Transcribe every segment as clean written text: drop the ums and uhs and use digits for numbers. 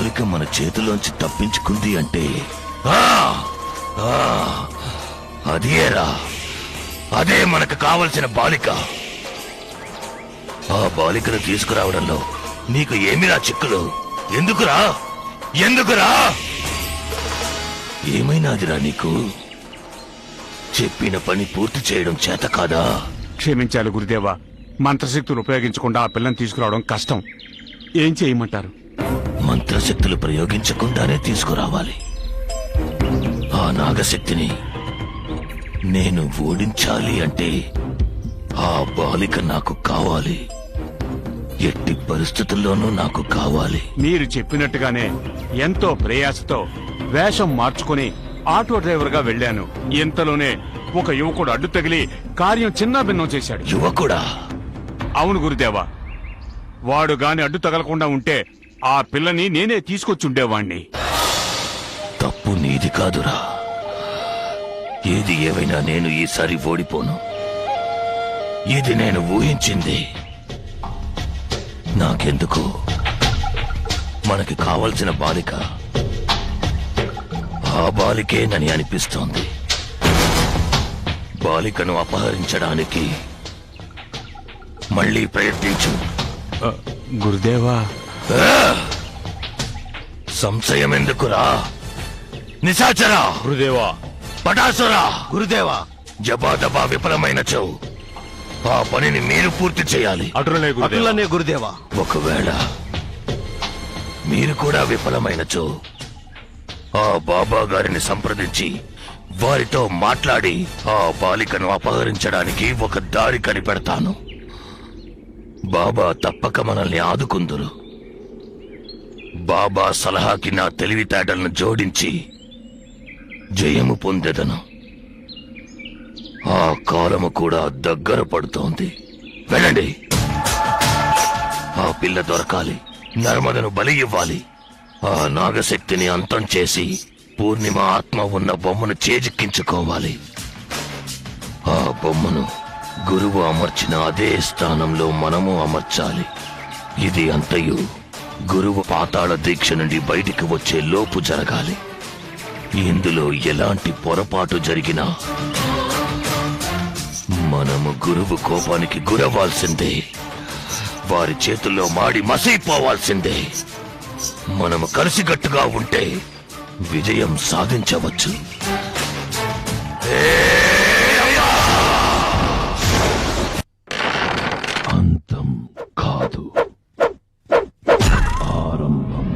బాలిక మన చేతిలోంచి తప్పించుకుంది అంటే అదేరా, అదే మనకు కావలసిన బాలిక. ఆ బాలికను తీసుకురావడంలో నీకు ఏమిరా చిక్కులు? ఎందుకురా ఎందుకురా? ఏమైనాదిరా నీకు? చెప్పిన పని పూర్తి చేయడం చేత కాదా? క్షమించాలి గురుదేవా, మంత్రశక్తులు ఉపయోగించకుండా ఆ పిల్లని తీసుకురావడం కష్టం. ఏం చేయమంటారు? మంత్రశక్తులు ప్రయోగించకుండానే తీసుకురావాలి. ఆ నాగశక్తిని నేను ఓడించాలి అంటే ఆ బాలిక నాకు కావాలి. ఎట్టి పరిస్థితుల్లోనూ నాకు కావాలి. మీరు చెప్పినట్టుగానే ఎంతో ప్రయాసతో వేషం మార్చుకుని ఆటో డ్రైవర్ గా వెళ్లాను. ఇంతలోనే ఒక యువకుడు అడ్డు తగిలి కార్యం చిన్నాభిన్నం చేశాడు. యువకుడా? అవును గురుదేవా, వాడు గాని అడ్డు తగలకుండా ఉంటే ఆ పిల్లని నేనే తీసుకొచ్చుండేవాణ్ణి. తప్పు నీది కాదురా. ఏది ఏవైనా నేను ఈసారి ఓడిపోను. ఇది నేను ఊహించింది. నాకెందుకు మనకి కావలసిన బాలిక ఆ బాలికేనని అనిపిస్తోంది. బాలికను అపహరించడానికి మళ్ళీ ప్రయత్నించు. గురుదేవా, సంశయం ఎందుకురా? నిశాచరా! గురుదేవా! పటాసురా! గురుదేవా! జబాదబా విఫలమైనచో ఆ పనిని మీరు పూర్తి చేయాలి. అటులనే గురుదేవా. ఒకవేళ మీరు కూడా విఫలమైనచో ఆ బాబా గారిని సంప్రదించి వారితో మాట్లాడి ఆ బాలికను అపహరించడానికి ఒక దారి కనిపెడతాను. బాబా తప్పక మనల్ని ఆదుకుందురు. బాబా సలహాకి నా తెలివితేటలను జోడించి జయము పొందెదను. ఆ కాలము కూడా దగ్గర పడుతోంది. వెళ్ళండి. ఆ పిల్ల దొరకాలి. నర్మదను బలి ఇవ్వాలి. ఆ నాగశక్తిని అంతం చేసి పూర్ణిమ ఆత్మ ఉన్న బొమ్మను చేజిక్కించుకోవాలి. ఆ బొమ్మను గురువు అమర్చిన అదే స్థానంలో మనము అమర్చాలి. ఇది అంతయు గురువు పాతాళ దీక్ష నుండి బయటికి వచ్చే లోపు జరగాలి. ఇందులో ఎలాంటి పొరపాటు జరిగినా మనము గురువు కోపానికి గురవ్వాల్సిందే. వారి చేతుల్లో మాడి మసైపోవాల్సిందే. మనము కలిసికట్టుగా ఉంటే విజయం సాధించవచ్చు. అంతం కాదు, ఆరంభం.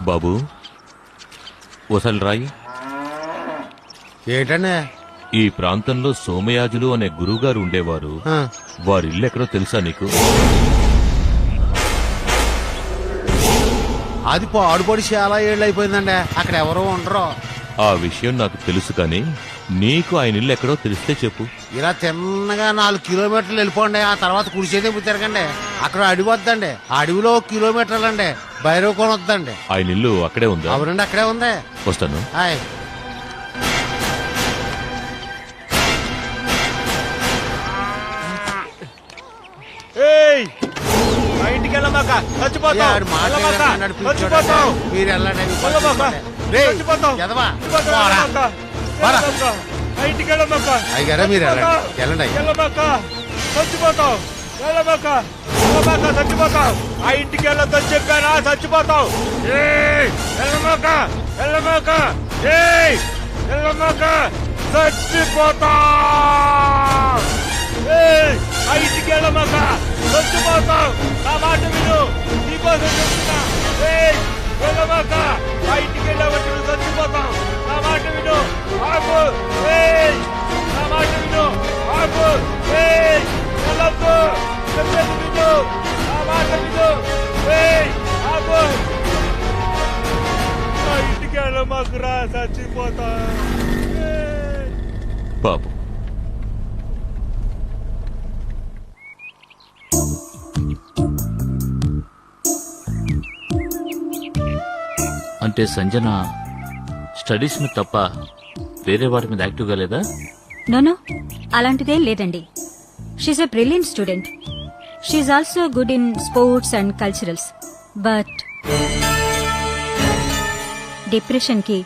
బాబు, ఓసారి రాయి. ఏంటండి? ఈ ప్రాంతంలో సోమయాజులు అనే గురువుగారు ఉండేవారు. వారి ఇల్లు ఎక్కడో తెలుసా నీకు? అది పాడుపడి చాలా ఏళ్ళు అయిపోయిందండి. అక్కడ ఎవరో ఉండరు. ఆ విషయం నాకు తెలుసు, కానీ నీకు ఆయన ఇల్లు ఎక్కడో తెలిస్తే చెప్పు. ఇలా తిన్నగా 4 కిలోమీటర్లు వెళ్ళిపోండి. ఆ తర్వాత కుడిచేదే తిరగండి. అక్కడ అడవి వద్దండి. ఆ అడవిలో 1 కిలోమీటర్లు అండి భైరవ కోన వద్దండి. ఆయన ఇల్లు అక్కడే ఉందా? అవునండి, అక్కడే ఉంది. వస్తాను. హాయ్. ఇంటికి వెళ్ళమాక, చచ్చిపోతావు. మీరు వెళ్ళండి. ఇంటికి వెళ్ళమాక, అయ్యారా మీరు వెళ్ళండి. వెళ్ళండి. చచ్చిపోతావు. వెళ్ళమాక. వెళ్ళమాక చచ్చిపోతావు. ఆ ఇంటికి వెళ్ళొద్దని చెప్పానా, చచ్చిపోతావు. వెళ్ళమాక వెళ్ళమాక వెళ్ళమాక చచ్చిపోతావు. ఆ ఇంటికి వెళ్ళమాక చచ్చిపోతావు. నా మాట విను, నీకోసం చెప్తున్నా. వెళ్ళమాక ఆ ఇంటికి వెళ్ళబట్టి నువ్వు చచ్చిపోతావు. నా మాట విను, ఆపు. నా మాట విను, ఆపు. వెళ్ళొద్దు, చెప్పేది విను, నా మాట విను. ఆపు. ఆ ఇంటికి వెళ్ళమాకురా, చచ్చిపోతా. బాబు అంటే సంజన స్టడీస్ మీద తప్ప వేరే వాటి మీద యాక్టివ్గా లేదా? నో అలాంటిదేం లేదండి. She's a brilliant student. She's also good in sports and culturals. But depression కి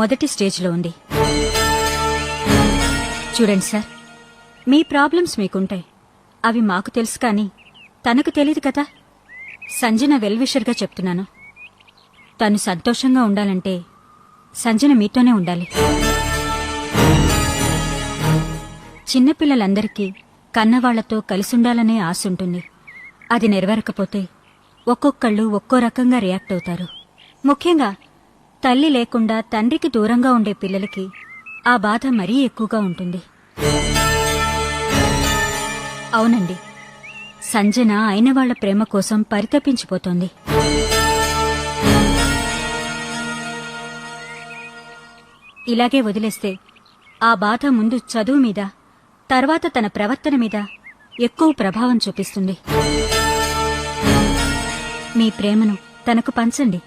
మొదటి స్టేజ్లో ఉంది. చూడండి సార్, మీ ప్రాబ్లమ్స్ మీకుంటాయి, అవి మాకు తెలుసు, కానీ తనకు తెలియదు కదా. సంజన వెల్విషర్గా చెప్తున్నాను. తను సంతోషంగా ఉండాలంటే సంజన మీతోనే ఉండాలి. చిన్నపిల్లలందరికీ కన్నవాళ్లతో కలిసుండాలనే ఆశ ఉంటుంది. అది నెరవేరకపోతే ఒక్కొక్కళ్ళు ఒక్కో రకంగా రియాక్ట్ అవుతారు. ముఖ్యంగా తల్లి లేకుండా తండ్రికి దూరంగా ఉండే పిల్లలకి ఆ బాధ మరీ ఎక్కువగా ఉంటుంది. అవునండి, సంజన అయిన వాళ్ల ప్రేమ కోసం పరితపించిపోతోంది. ఇలాగే వదిలేస్తే ఆ బాధ ముందు చదువు మీద, తర్వాత తన ప్రవర్తన మీద ఎక్కువ ప్రభావం చూపిస్తుంది. మీ ప్రేమను తనకు పంచండి.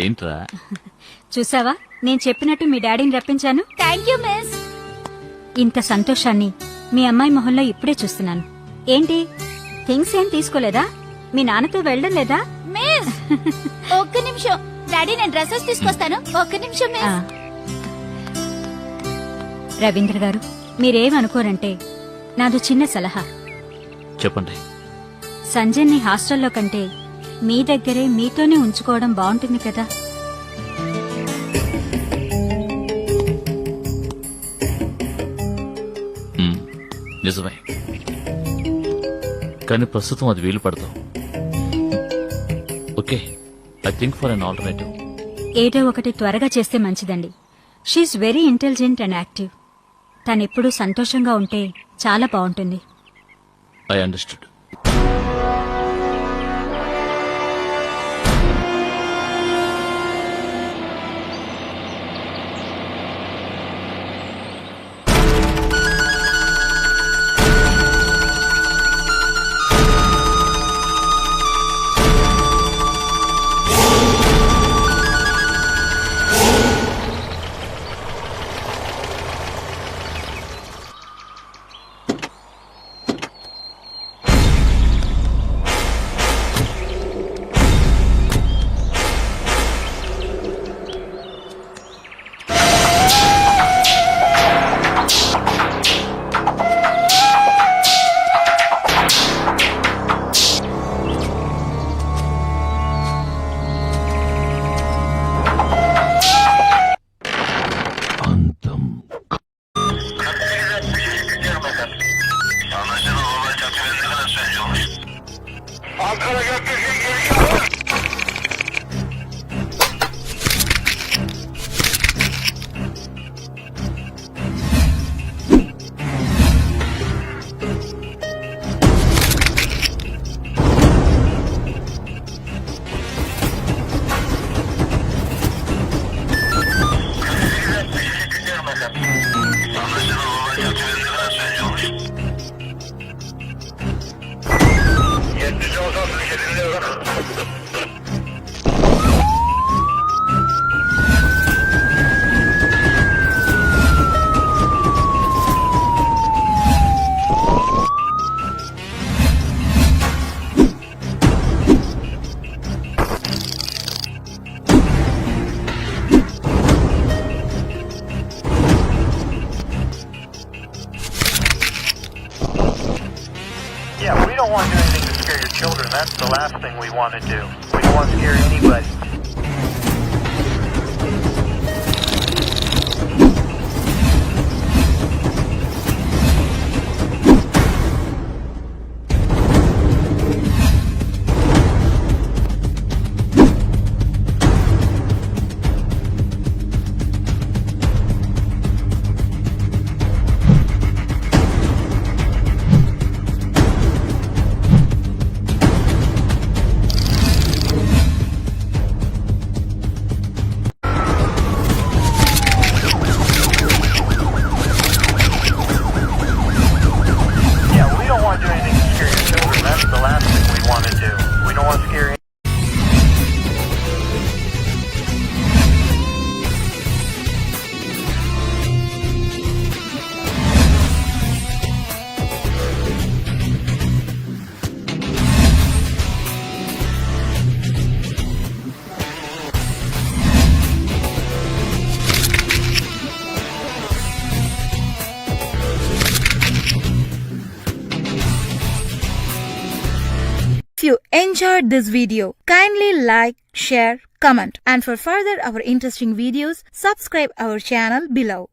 ఏంట్రా? చూసావా, నేను చెప్పినట్టు మీ డాడీని రప్పించాను. Thank you miss. ఇంత సంతోషాన్ని మీ అమ్మాయి మొహంలో ఇప్పుడే చూస్తున్నాను. ఏంటి, థింగ్స్ ఏం తీసుకోలేదా? మీ నాన్నతో వెళ్ళడం లేదా? మిస్ ఒక్క నిమిషం డాడీ, నేను డ్రెస్సెస్ తీసుకొస్తాను. ఒక్క నిమిషం ఆ. మిస్. రవీంద్ర గారు, మీరేమనుకోరంటే నాదో చిన్న సలహా. చెప్పండి. సంజయ్ని హాస్టల్లో కంటే మీ దగ్గరే మీతోనే ఉంచుకోవడం బాగుంటుంది కదా. నిజమే, కానీ ప్రస్తుతం అది వీలు పడతాం. Okay, I think for an alternative. ఏదో ఒకటి త్వరగా చేస్తే మంచిదండి. She's very intelligent and active. తనెప్పుడూ సంతోషంగా ఉంటే చాలా బాగుంటుంది. I understood. Yeah, we don't want to do anything to scare your children. That's the last thing we want to do. We don't want to scare anybody. If you enjoyed this video, kindly like, share, comment, and for further our interesting videos, subscribe our channel below.